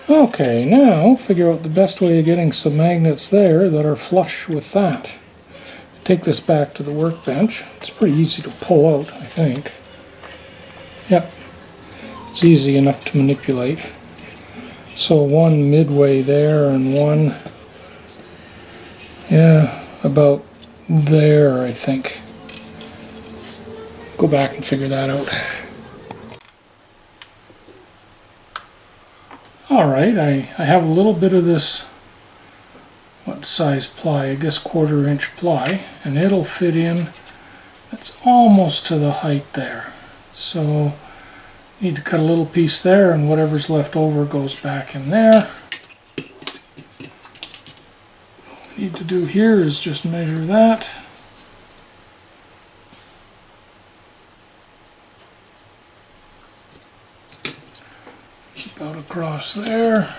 Okay, now figure out the best way of getting some magnets there that are flush with that. Take this back to the workbench. It's pretty easy to pull out, I think. Yep, it's easy enough to manipulate. So one midway there and one, yeah, about there, I think. Go back and figure that out. Alright, I have a little bit of this, what size ply? I guess 1/4 inch ply, and it'll fit in. It's almost to the height there. So need to cut a little piece there, and whatever's left over goes back in there. What we need to do here is just measure that. About across there.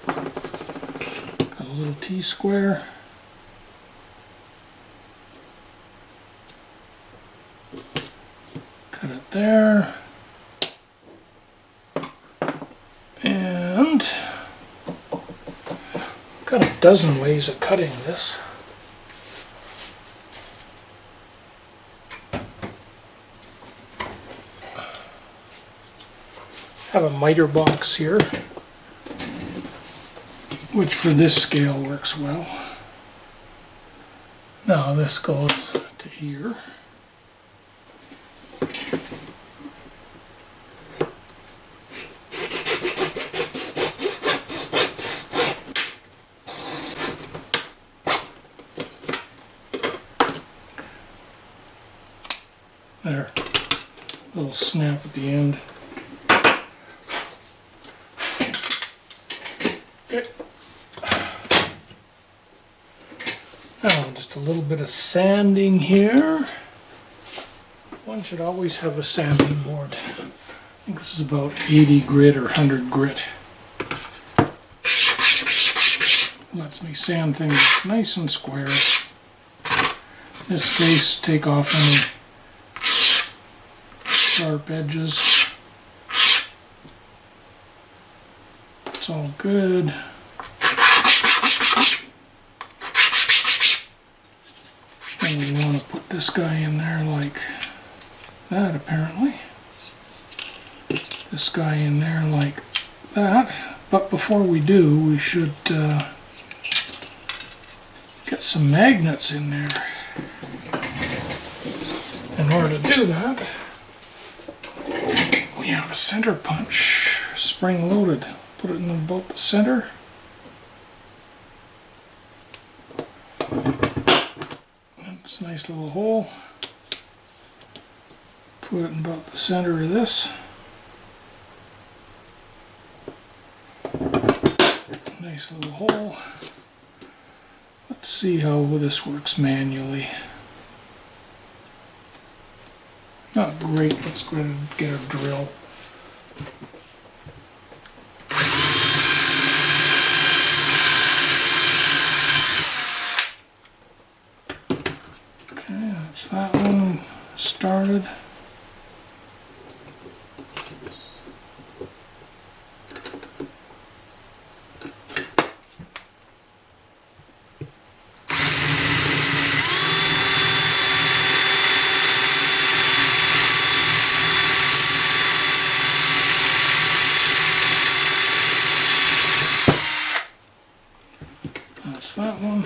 Got a little T-square. Cut it there. And got a dozen ways of cutting this. Have a miter box here, which for this scale works well. Now this goes to here. There, little snap at the end. Now, just a little bit of sanding here. One should always have a sanding board. I think this is about 80 grit or 100 grit. Lets me sand things nice and square. In this case, take off any sharp edges. It's all good. And we want to put this guy in there like that, apparently. This guy in there like that. But before we do, we should get some magnets in there. In order to do that, we have a center punch, spring loaded. Put it in about the center. It's a nice little hole. Put it in about the center of this. Nice little hole. Let's see how this works manually. Not great. Let's go ahead and get a drill. Okay, that's that one started. That's that one.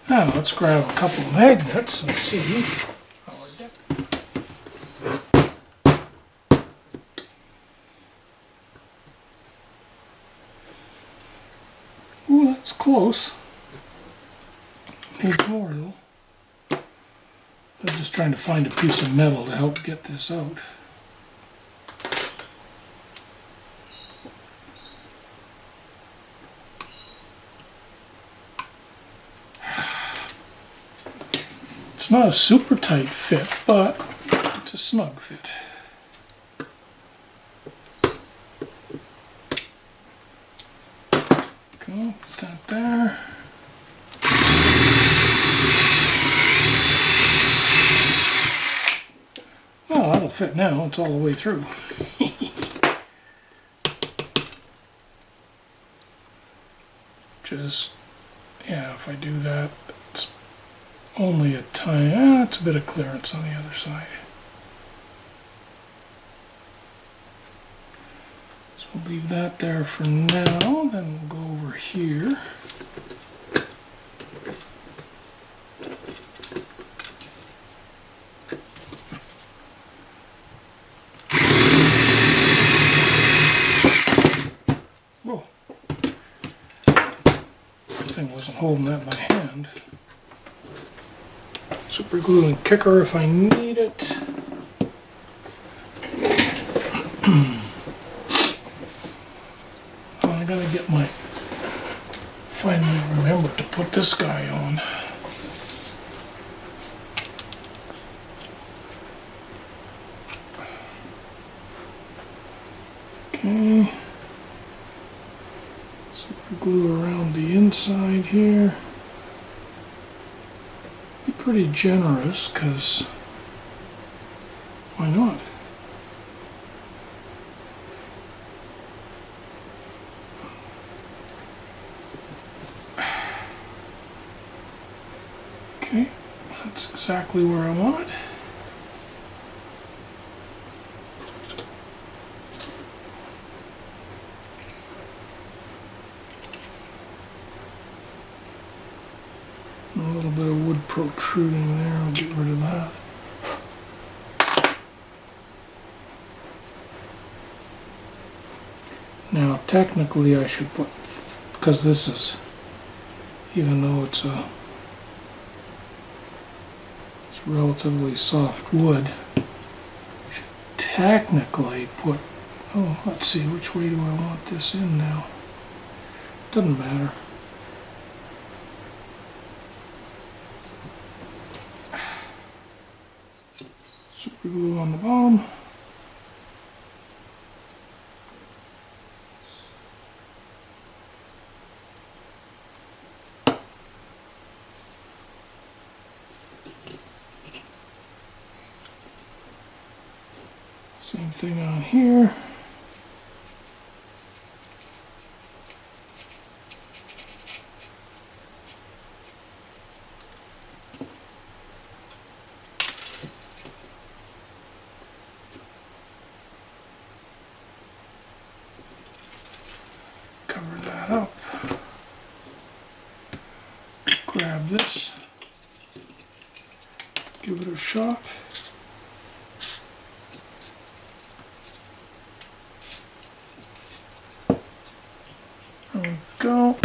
Now let's grab a couple of magnets and see how we're doing. Ooh, that's close. Need more though. I'm just trying to find a piece of metal to help get this out. It's not a super tight fit, but it's a snug fit. Go, put that there. Well, that'll fit now, it's all the way through. Just, yeah, if I do that, it's only a tiny, it's a bit of clearance on the other side. So we'll leave that there for now, then we'll go over here. Whoa. That thing wasn't holding that by hand. Super glue and kicker if I need it. Oh, I gotta get my, finally remember to put this guy on. Okay. Super glue around the inside here. Be pretty generous, because why not? Okay, that's exactly where I want it. A little bit of wood protruding there, I'll get rid of that. Now technically I should put, because this is, even though it's relatively soft wood, I should technically put, oh, let's see, which way do I want this in now? Doesn't matter. Super glue on the bottom. Same thing on here. Cover that up. Grab this. Give it a shot. There we go.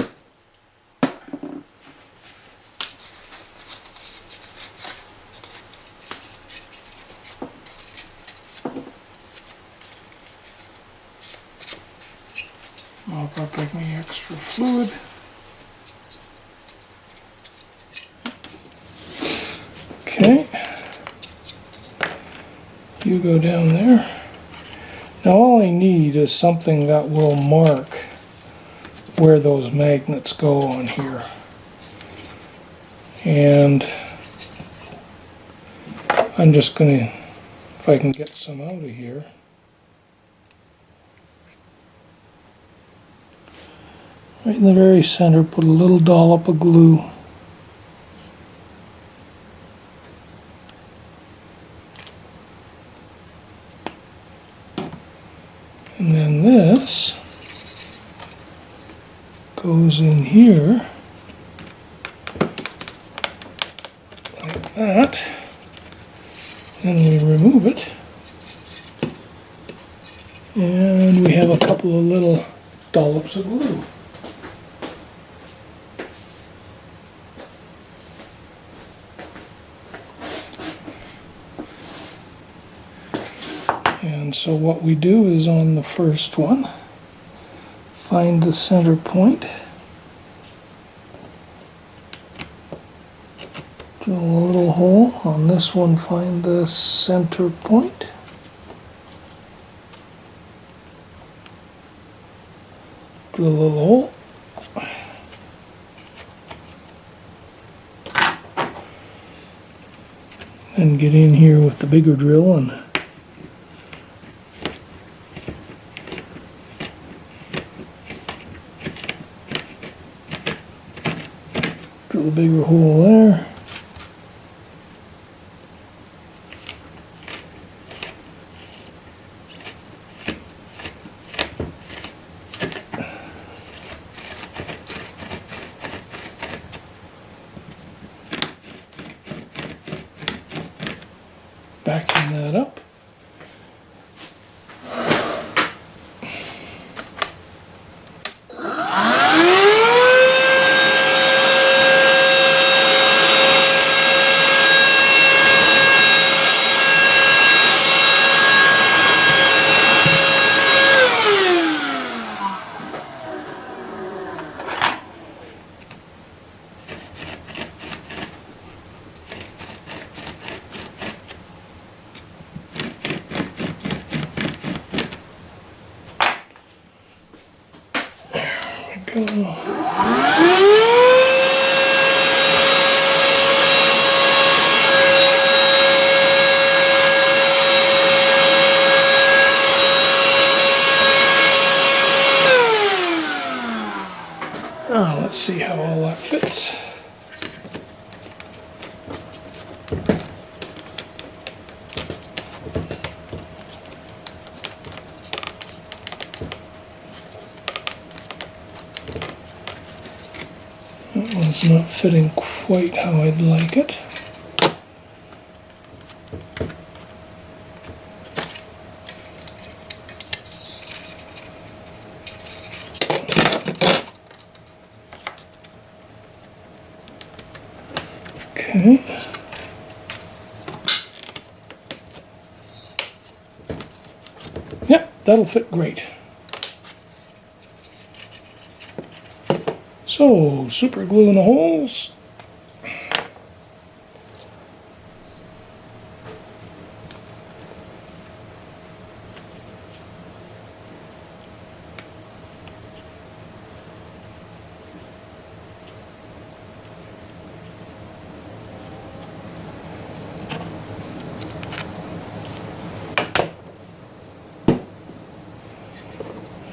Mop up any extra fluid. Okay. You go down there. Now all I need is something that will mark where those magnets go on here. And I'm just going to, if I can get some out of here. Right in the very center, put a little dollop of glue. And then this goes in here, like that. Then we remove it. And we have a couple of little dollops of glue. And so what we do is on the first one, find the center point, Drill a little hole. On this one, find the center point. Drill a little hole. And get in here with the bigger drill and drill a bigger hole there. Backing that up. Go. Let's see how all that fits. That one's not fitting quite how I'd like it. Okay. Yep, that'll fit great. So, super glue in the holes.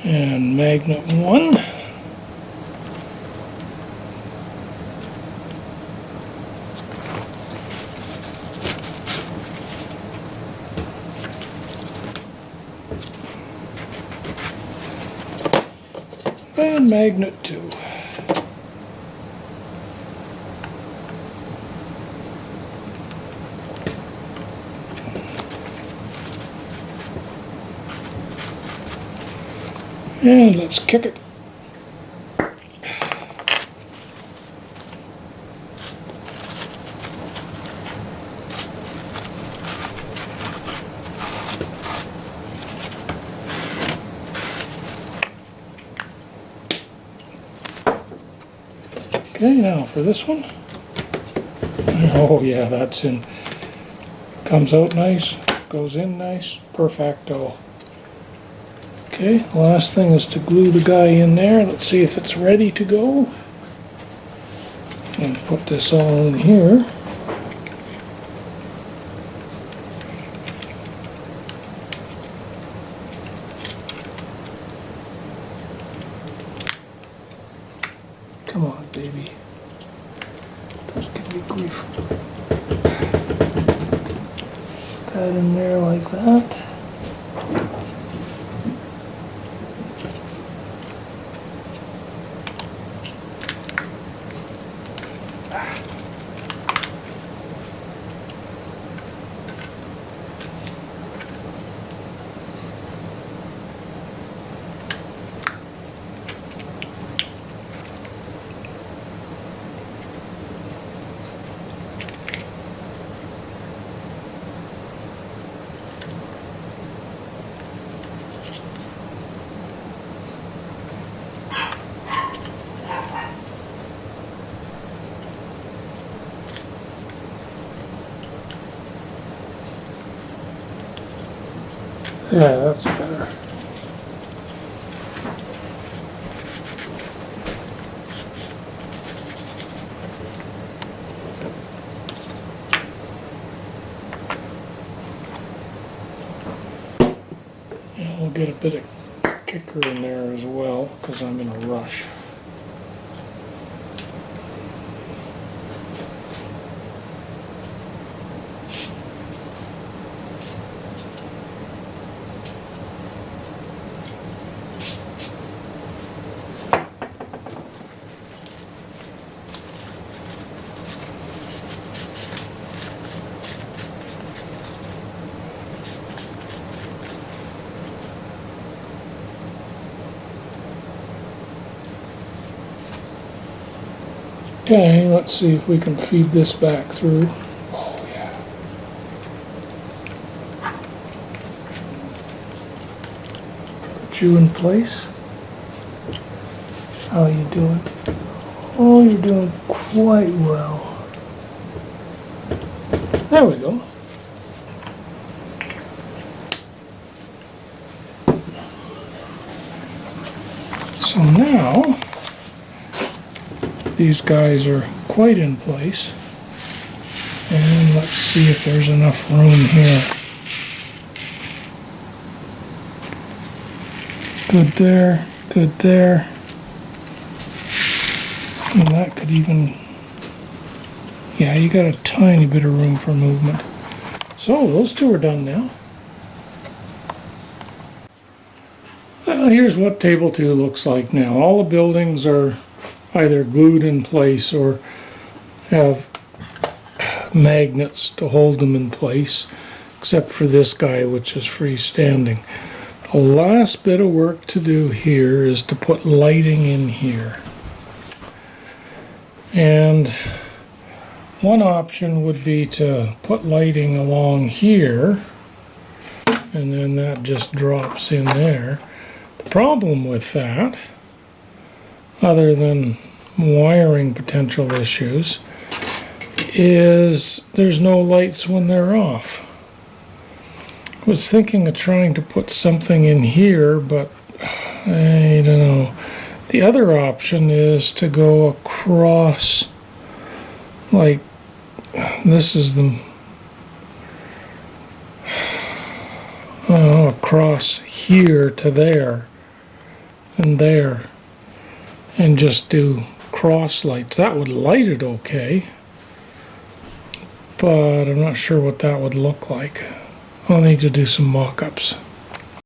And magnet 1. And magnet 2. And let's kick it. Okay, now for this one. Oh yeah, that's in. Comes out nice, goes in nice, perfecto. Okay, last thing is to glue the guy in there. Let's see if it's ready to go. And put this all in here. Come on, baby. Don't give me grief. Put that in there like that. Yeah, that's better. Yeah, we'll get a bit of kicker in there as well, because I'm in a rush. Okay, let's see if we can feed this back through. Oh yeah. Put you in place. How are you doing? Oh, you're doing quite well. There we go. So now, these guys are quite in place. And let's see if there's enough room here. Good there, good there. And that could even, yeah, you got a tiny bit of room for movement. So those two are done now. Well, here's what table 2 looks like now. All the buildings are either glued in place or have magnets to hold them in place, except for this guy, which is freestanding. The last bit of work to do here is to put lighting in here. And one option would be to put lighting along here, and then that just drops in there. The problem with that, other than wiring potential issues, is there's no lights when they're off. I was thinking of trying to put something in here, but I don't know. The other option is to go across, like this is the, across here to there and there, and just do cross lights. That would light it okay, but I'm not sure what that would look like. I'll need to do some mock-ups.